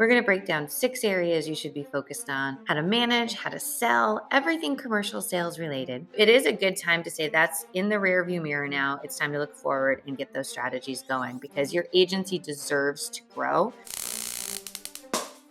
We're going to break down 6 areas you should be focused on: how to manage, how to sell, everything commercial sales related. It is a good time to say that's in the rearview mirror now. It's time to look forward and get those strategies going because your agency deserves to grow.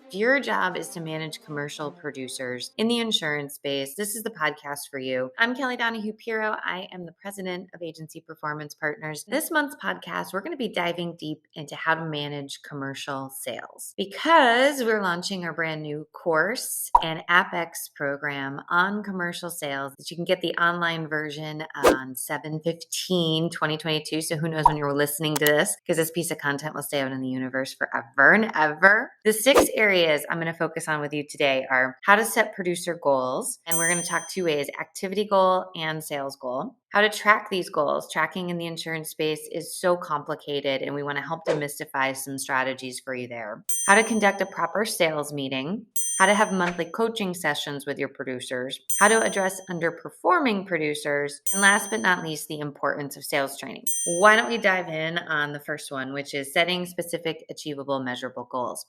If your job is to manage commercial producers in the insurance space, this is the podcast for you. I'm Kelly Donahue-Piro. I am the president of Agency Performance Partners. This month's podcast, we're going to be diving deep into how to manage commercial sales because we're launching our brand new course and AppX program on commercial sales that you can get the online version on 7/15/2022. So who knows when you're listening to this, because this piece of content will stay out in the universe forever and ever. The 6 areas I'm going to focus on with you today are how to set producer goals. And we're going to talk 2 ways: activity goal and sales goal. How to track these goals. Tracking in the insurance space is so complicated, and we want to help demystify some strategies for you there. How to conduct a proper sales meeting. How to have monthly coaching sessions with your producers, how to address underperforming producers, and last but not least, the importance of sales training. Why don't we dive in on the first one, which is setting specific, achievable, measurable goals.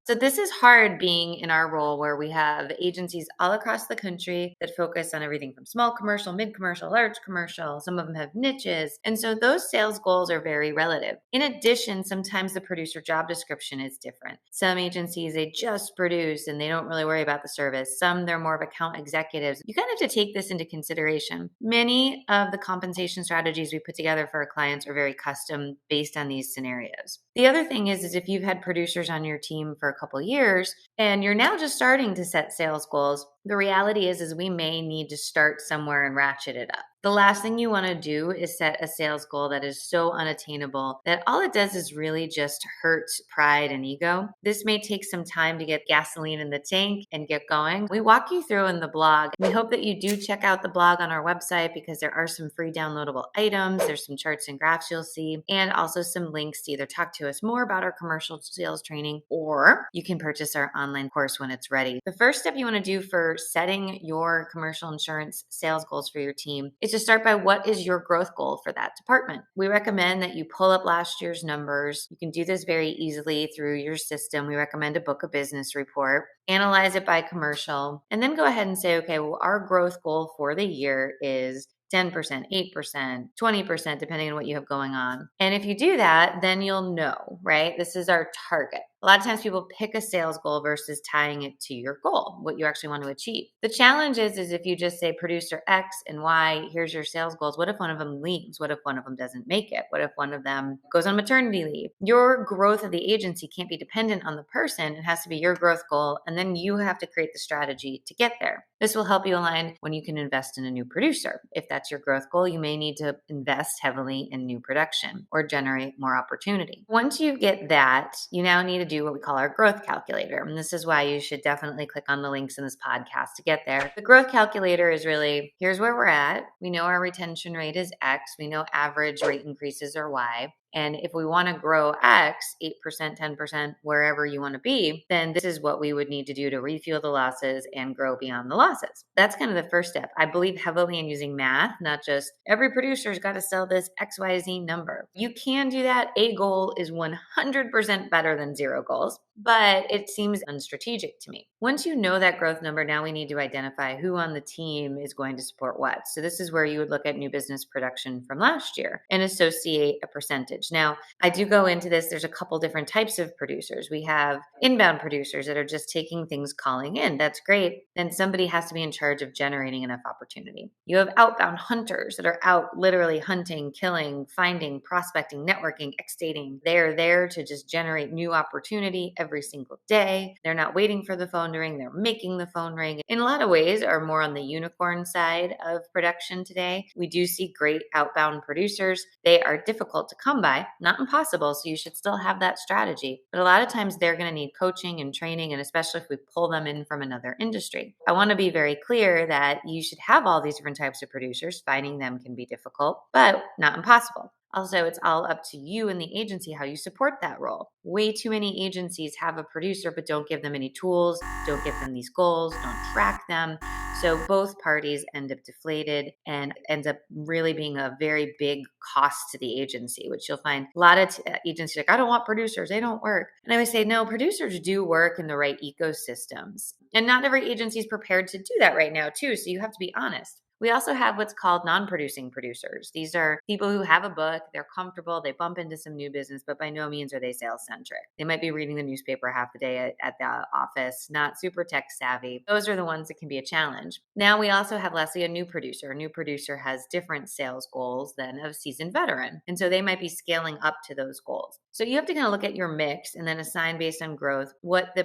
So this is hard being in our role where we have agencies all across the country that focus on everything from small commercial, mid commercial, large commercial. Some of them have niches. And so those sales goals are very relative. In addition, sometimes the producer job description is different. Some agencies, they just produce and they don't really worry about the service. Some, they're more of account executives. You kind of have to take this into consideration. Many of the compensation strategies we put together for our clients are very custom based on these scenarios. The other thing is if you've had producers on your team for a couple years and you're now just starting to set sales goals, the reality is we may need to start somewhere and ratchet it up. The last thing you want to do is set a sales goal that is so unattainable that all it does is really just hurt pride and ego. This may take some time to get gasoline in the tank and get going. We walk you through in the blog. We hope that you do check out the blog on our website because there are some free downloadable items. There's some charts and graphs you'll see, and also some links to either talk to us more about our commercial sales training, or you can purchase our online course when it's ready. The first step you want to do for setting your commercial insurance sales goals for your team is to start by what is your growth goal for that department. We recommend that you pull up last year's numbers. You can do this very easily through your system. We recommend a book of business report, analyze it by commercial, and then go ahead and say, okay, well, our growth goal for the year is 10%, 8%, 20%, depending on what you have going on. And if you do that, then you'll know, right? This is our target. A lot of times people pick a sales goal versus tying it to your goal, what you actually want to achieve. The challenge is if you just say producer X and Y, here's your sales goals. What if one of them leaves? What if one of them doesn't make it? What if one of them goes on maternity leave? Your growth of the agency can't be dependent on the person. It has to be your growth goal. And then you have to create the strategy to get there. This will help you align when you can invest in a new producer. If that's your growth goal, you may need to invest heavily in new production or generate more opportunity. Once you get that, you now need to do what we call our growth calculator. And this is why you should definitely click on the links in this podcast to get there. The growth calculator is really, here's where we're at. We know our retention rate is X. We know average rate increases are Y. And if we want to grow X, 8%, 10%, wherever you want to be, then this is what we would need to do to refuel the losses and grow beyond the losses. That's kind of the first step. I believe heavily in using math, not just every producer's got to sell this XYZ number. You can do that. A goal is 100% better than 0 goals, but it seems unstrategic to me. Once you know that growth number, now we need to identify who on the team is going to support what. So this is where you would look at new business production from last year and associate a percentage. Now, I do go into this. There's a couple different types of producers. We have inbound producers that are just taking things, calling in. That's great. Then somebody has to be in charge of generating enough opportunity. You have outbound hunters that are out literally hunting, killing, finding, prospecting, networking, X-dating. They're there to just generate new opportunity every single day. They're not waiting for the phone to ring. They're making the phone ring. In a lot of ways are more on the unicorn side of production today. We do see great outbound producers. They are difficult to come by, not impossible, so you should still have that strategy. But a lot of times they're going to need coaching and training, and especially if we pull them in from another industry. I want to be very clear that you should have all these different types of producers. Finding them can be difficult, but not impossible. Also, it's all up to you and the agency how you support that role. Way too many agencies have a producer but don't give them any tools, don't give them these goals, don't track them. So both parties end up deflated and ends up really being a very big cost to the agency, which you'll find a lot of agencies like, I don't want producers, they don't work. And I always say, no, producers do work in the right ecosystems. And not every agency is prepared to do that right now, too. So you have to be honest. We also have what's called non-producing producers. These are people who have a book, they're comfortable, they bump into some new business, but by no means are they sales centric. They might be reading the newspaper half the day at the office, not super tech savvy. Those are the ones that can be a challenge. Now we also have, lastly, a new producer. A new producer has different sales goals than a seasoned veteran. And so they might be scaling up to those goals. So you have to kind of look at your mix and then assign based on growth what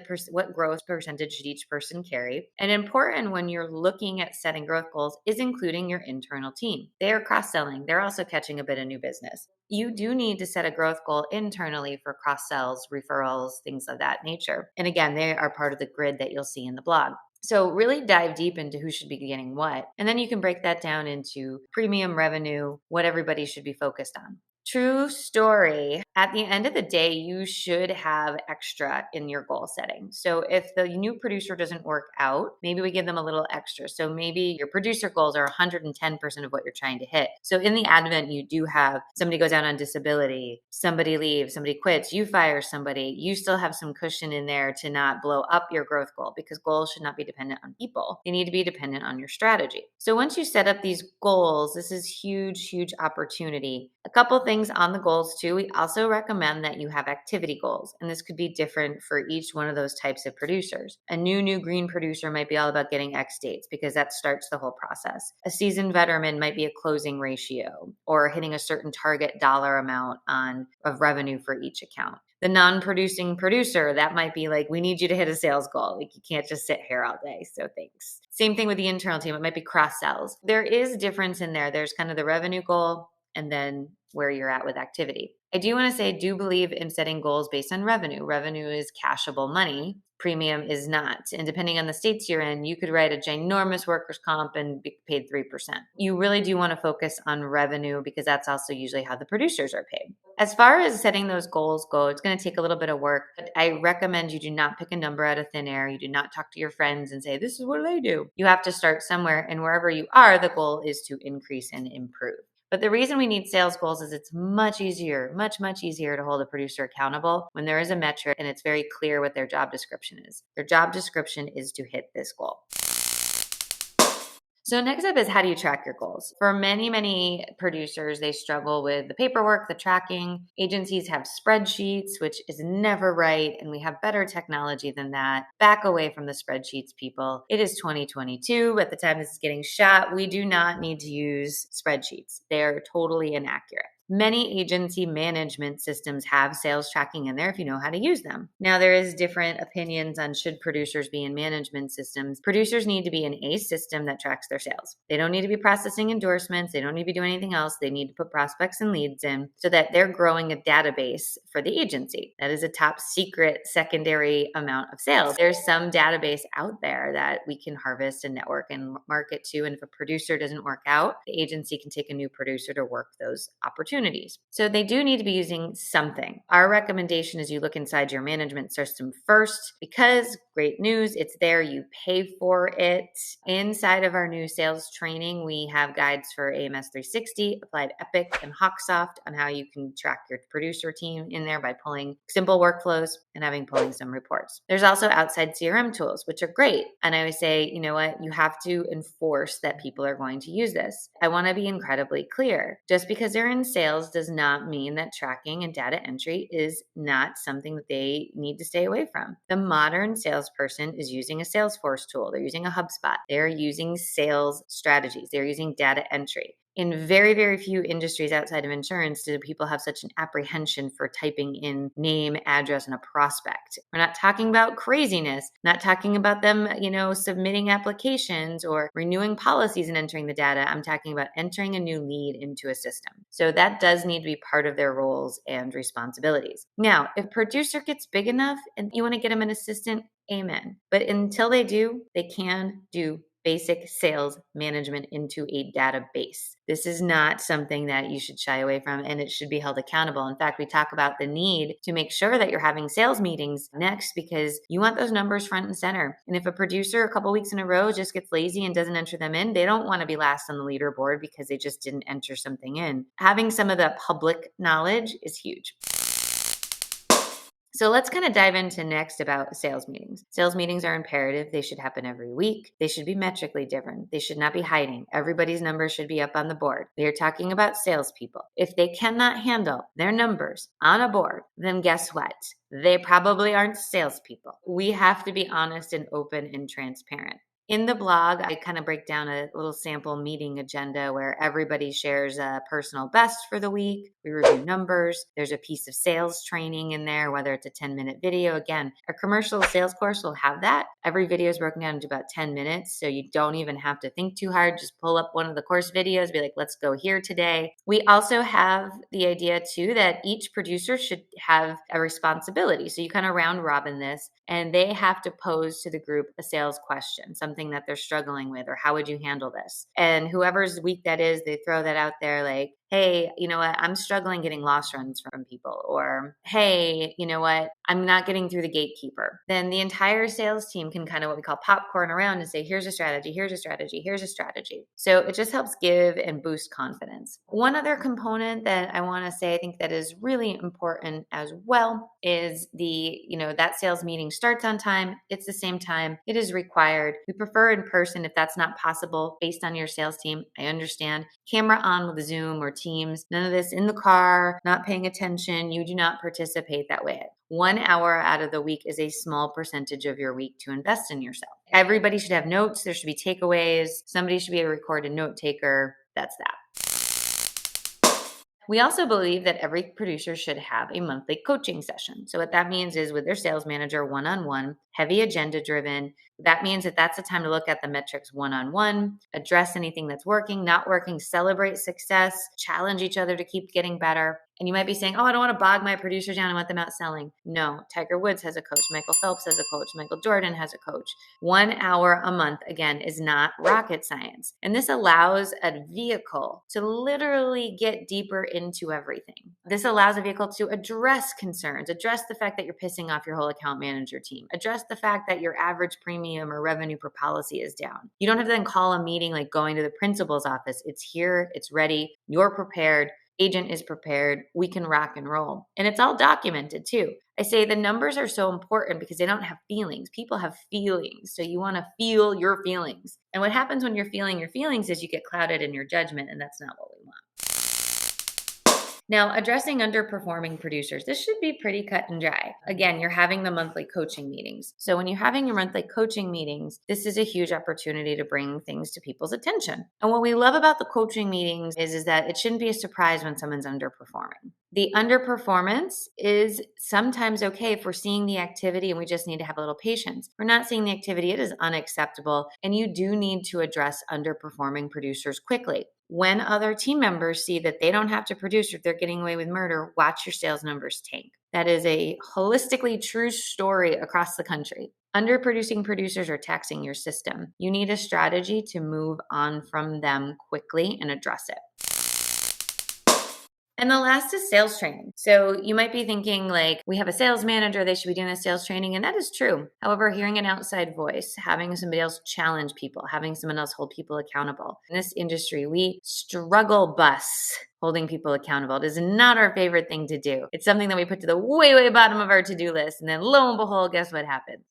growth percentage should each person carry. And important when you're looking at setting growth goals is including your internal team. They are cross-selling. They're also catching a bit of new business. You do need to set a growth goal internally for cross-sells, referrals, things of that nature. And again, they are part of the grid that you'll see in the blog. So really dive deep into who should be getting what. And then you can break that down into premium revenue, what everybody should be focused on. True story. At the end of the day, you should have extra in your goal setting. So if the new producer doesn't work out, maybe we give them a little extra. So maybe your producer goals are 110% of what you're trying to hit. So in the advent, you do have somebody goes out on disability, somebody leaves, somebody quits, you fire somebody, you still have some cushion in there to not blow up your growth goal, because goals should not be dependent on people. They need to be dependent on your strategy. So once you set up these goals, this is huge, huge opportunity. A couple things on the goals too. We also recommend that you have activity goals, and this could be different for each one of those types of producers. A new green producer might be all about getting X dates because that starts the whole process. A seasoned veteran might be a closing ratio or hitting a certain target dollar amount of revenue for each account. The non-producing producer, that might be like, we need you to hit a sales goal. Like, you can't just sit here all day. So thanks. Same thing with the internal team. It might be cross sells. There is difference in there. There's kind of the revenue goal and then where you're at with activity. I do want to say, I do believe in setting goals based on revenue. Revenue is cashable money. Premium is not. And depending on the states you're in, you could write a ginormous workers' comp and be paid 3%. You really do want to focus on revenue because that's also usually how the producers are paid. As far as setting those goals go, it's going to take a little bit of work, but I recommend you do not pick a number out of thin air. You do not talk to your friends and say, this is what they do. You have to start somewhere, and wherever you are, the goal is to increase and improve. But the reason we need sales goals is it's much easier, much easier to hold a producer accountable when there is a metric and it's very clear what their job description is. Their job description is to hit this goal. So next up is, how do you track your goals? For many producers, they struggle with the paperwork, the tracking. Agencies have spreadsheets, which is never right, and we have better technology than that. Back away from the spreadsheets, people. It is 2022. At the time this is getting shot, we do not need to use spreadsheets. They are totally inaccurate. Many agency management systems have sales tracking in there if you know how to use them. Now, there is different opinions on should producers be in management systems. Producers need to be in a system that tracks their sales. They don't need to be processing endorsements. They don't need to be doing anything else. They need to put prospects and leads in so that they're growing a database for the agency. That is a top secret secondary amount of sales. There's some database out there that we can harvest and network and market to. And if a producer doesn't work out, the agency can take a new producer to work those opportunities. So they do need to be using something. Our recommendation is you look inside your management system first, because great news, it's there. You pay for it. Inside of our new sales training, we have guides for AMS 360, Applied Epic, and Hawksoft on how you can track your producer team in there by pulling simple workflows and pulling some reports. There's also outside CRM tools, which are great. And I always say, you know what? You have to enforce that people are going to use this. I want to be incredibly clear. Just because they're in sales does not mean that tracking and data entry is not something that they need to stay away from. The modern salesperson is using a Salesforce tool. They're using a HubSpot. They're using sales strategies. They're using data entry. In very few industries outside of insurance do people have such an apprehension for typing in name, address, and a prospect. We're not talking about craziness, not talking about them, submitting applications or renewing policies and entering the data. I'm talking about entering a new lead into a system. So that does need to be part of their roles and responsibilities. Now, if producer gets big enough and you want to get them an assistant, amen. But until they do, they can do basic sales management into a database. This is not something that you should shy away from, and it should be held accountable. In fact, we talk about the need to make sure that you're having sales meetings next because you want those numbers front and center. And if a producer a couple weeks in a row just gets lazy and doesn't enter them in, they don't want to be last on the leaderboard because they just didn't enter something in. Having some of the public knowledge is huge. So let's kind of dive into next about sales meetings. Sales meetings are imperative. They should happen every week. They should be metrically different. They should not be hiding. Everybody's numbers should be up on the board. We are talking about salespeople. If they cannot handle their numbers on a board, then guess what? They probably aren't salespeople. We have to be honest and open and transparent. In the blog, I kind of break down a little sample meeting agenda where everybody shares a personal best for the week. We review numbers. There's a piece of sales training in there, whether it's a 10-minute video. Again, a commercial sales course will have that. Every video is broken down into about 10 minutes, so you don't even have to think too hard. Just pull up one of the course videos, be like, let's go here today. We also have the idea too that each producer should have a responsibility. So you kind of round robin this, and they have to pose to the group a sales question, something that they're struggling with, or how would you handle this? And whoever's week that is, they throw that out there like, hey, you know what? I'm struggling getting loss runs from people. Or, hey, you know what? I'm not getting through the gatekeeper. Then the entire sales team can kind of what we call popcorn around and say, here's a strategy, here's a strategy, here's a strategy. So it just helps give and boost confidence. One other component that I want to say, I think that is really important as well is that sales meeting starts on time. It's the same time. It is required. We prefer in person if that's not possible based on your sales team. I understand. Camera on with Zoom or Teams, none of this in the car, not paying attention. You do not participate that way. 1 hour out of the week is a small percentage of your week to invest in yourself. Everybody should have notes. There should be takeaways. Somebody should be a recorded note taker. That's that. We also believe that every producer should have a monthly coaching session. So what that means is with their sales manager one-on-one, heavy agenda driven. That means that that's the time to look at the metrics one-on-one, address anything that's working, not working, celebrate success, challenge each other to keep getting better. And you might be saying, oh, I don't want to bog my producers down and want them out selling. No, Tiger Woods has a coach. Michael Phelps has a coach. Michael Jordan has a coach. 1 hour a month, again, is not rocket science. And this allows a vehicle to literally get deeper into everything. This allows a vehicle to address concerns, address the fact that you're pissing off your whole account manager team, address the fact that your average premium or revenue per policy is down. You don't have to then call a meeting like going to the principal's office. It's here, it's ready, you're prepared. Agent is prepared, we can rock and roll. And it's all documented too. I say the numbers are so important because they don't have feelings. People have feelings. So you want to feel your feelings. And what happens when you're feeling your feelings is you get clouded in your judgment, and that's not what we want. Now, addressing underperforming producers, this should be pretty cut and dry. Again, you're having the monthly coaching meetings. So when you're having your monthly coaching meetings, this is a huge opportunity to bring things to people's attention. And what we love about the coaching meetings is that it shouldn't be a surprise when someone's underperforming. The underperformance is sometimes okay if we're seeing the activity and we just need to have a little patience. If we're not seeing the activity, it is unacceptable. And you do need to address underperforming producers quickly. When other team members see that they don't have to produce if they're getting away with murder, watch your sales numbers tank. That is a holistically true story across the country. Underproducing producers are taxing your system. You need a strategy to move on from them quickly and address it. And the last is sales training. So you might be thinking like, we have a sales manager, they should be doing the sales training. And that is true. However, hearing an outside voice, having somebody else challenge people, having someone else hold people accountable. In this industry, we struggle bus holding people accountable. It is not our favorite thing to do. It's something that we put to the way, way bottom of our to-do list. And then lo and behold, guess what happens?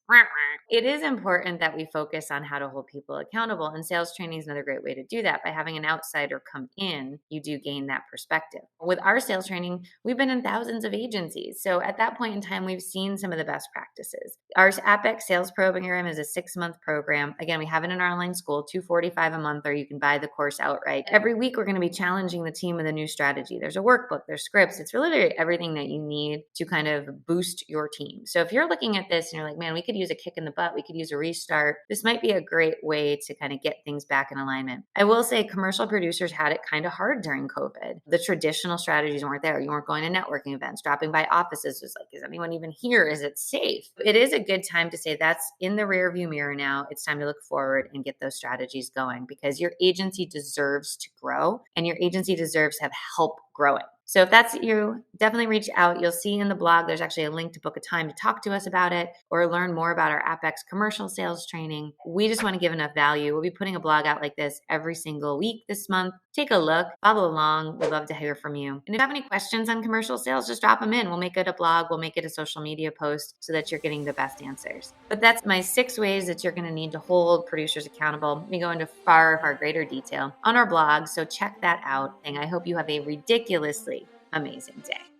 It is important that we focus on how to hold people accountable. And sales training is another great way to do that. By having an outsider come in, you do gain that perspective. With our sales training, we've been in thousands of agencies. So at that point in time, we've seen some of the best practices. Our Apex sales program is a 6-month program. Again, we have it in our online school, $245 a month, or you can buy the course outright. Every week, we're going to be challenging the team with a new strategy. There's a workbook, there's scripts. It's really everything that you need to kind of boost your team. So if you're looking at this and you're like, man, we could use a kick in the butt, we could use a restart, this might be a great way to kind of get things back in alignment. I will say commercial producers had it kind of hard during COVID. The traditional strategies weren't there. You weren't going to networking events, dropping by offices. It was like, is anyone even here? Is it safe? It is a good time to say that's in the rear view mirror now. It's time to look forward and get those strategies going because your agency deserves to grow and your agency deserves to have help growing. So if that's you, definitely reach out. You'll see in the blog, there's actually a link to book a time to talk to us about it or learn more about our Apex commercial sales training. We just want to give enough value. We'll be putting a blog out like this every single week this month. Take a look, follow along. We'd love to hear from you. And if you have any questions on commercial sales, just drop them in. We'll make it a blog. We'll make it a social media post so that you're getting the best answers. But that's my 6 ways that you're going to need to hold producers accountable. We go into far, far greater detail on our blog. So check that out. And I hope you have a ridiculously amazing day.